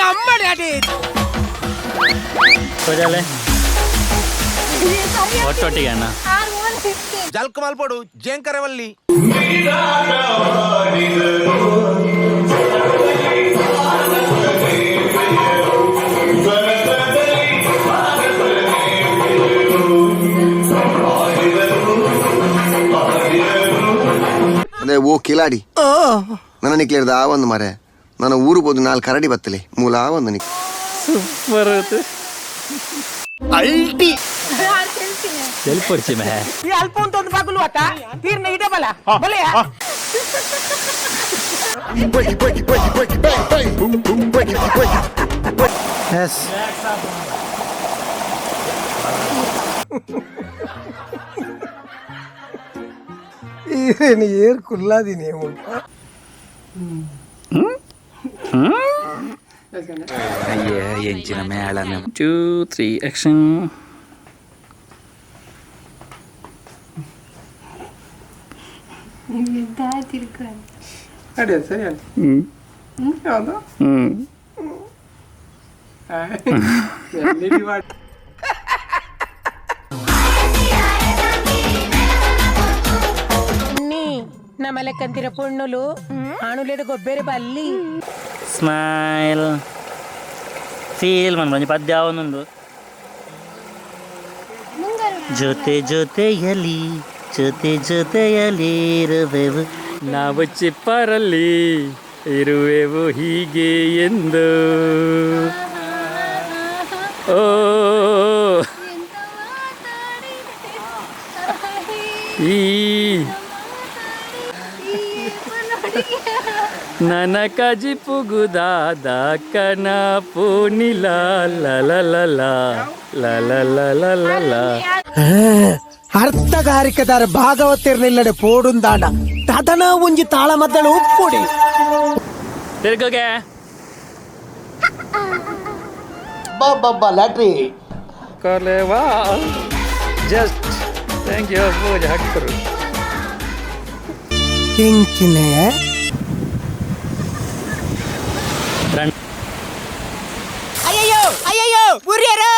ನಮ್ಮ ಡ್ಯಾಡಿ ಒಟ್ಟೊಟ್ಟಿಗೆ ಅಣ್ಣ ಜಲ್ಕ ಮಲ್ಪಡು ಜೇಂಕರವಲ್ಲಿ ಅದೇ ಓ ಕಿಲಾಡಿ ನನ್ನ ನಿಕ್ಲೇರ್ದ ಆ ಒಂದು ಮರೆ ನನ್ನ ಊರು ಬೋದು 4 ಕರಡಿ ಬತ್ತಲೆ ಮೂಲ ಆ ಒಂದು ನಿಕ್ ಸೂಪರ್ ಅಲ್ಟಿ ಎಲ್ಪಡ್ಸಿ ಮೇ ಈ ಅಲ್ಪ ಅಂತ ಒಂದು ಬಾಗುಲು ಆತ ತೀರ್ನ ಇಡೆ ಬಲ ಬಲೆ ಎಸ್ ನೀ ಏರ್ ಕುಲ್ಲಾದೀನಿ ಅಯ್ಯೇ ಎಂಚಿನ ಮೇಳನೆ 2 3 ಆಕ್ಷನ್ ಅದೇ ಸರಿ ಯಾವುದು నమలకంతిర పొన్నులు ఆనులేడు గొబ్బెర బల్లి ಸ್ಮೈಲ್ ಫೀಲ್ ಮನ್ ಪದ್ಯ ಅವನೊಂದು ಜೊತೆಯಲಿ ಇರುವೆವು ನಾವು ಚಿಪ್ಪರಲ್ಲಿ ಇರುವೆವು ಹೀಗೆ ಎಂದು ಓ ಈ ನನಕ ಜಿಪುಗುದಾದ ಕನ ಪೂನಿಲ ಲಲಲಲ ಲಲಲಲಲ ಅರ್ಥಗಾರಿಕದಾರ ಭಾಗವತಿರ್ನಿಲ್ಲಡೆ ಪೋಡುಂದಾಂಡ ತದನ ಒಂಜಿ ತಾಳಮದ್ದಳು ಉಪ್ಪುಡಿ ತಿರ್ಗೋಗೆ ಲ್ಯಾಟ್ರಿ ಕೊಲೆವಾ ಜಸ್ಟ್ ಥ್ಯಾಂಕ್ ಯು ಪೂಜೆ ಹಾಕ್ತರು ಎಂಚಿನೆ ಅಯ್ಯಯ್ಯೋ ಅಯ್ಯಯ್ಯೋ ಬುರ್ರಿಯರು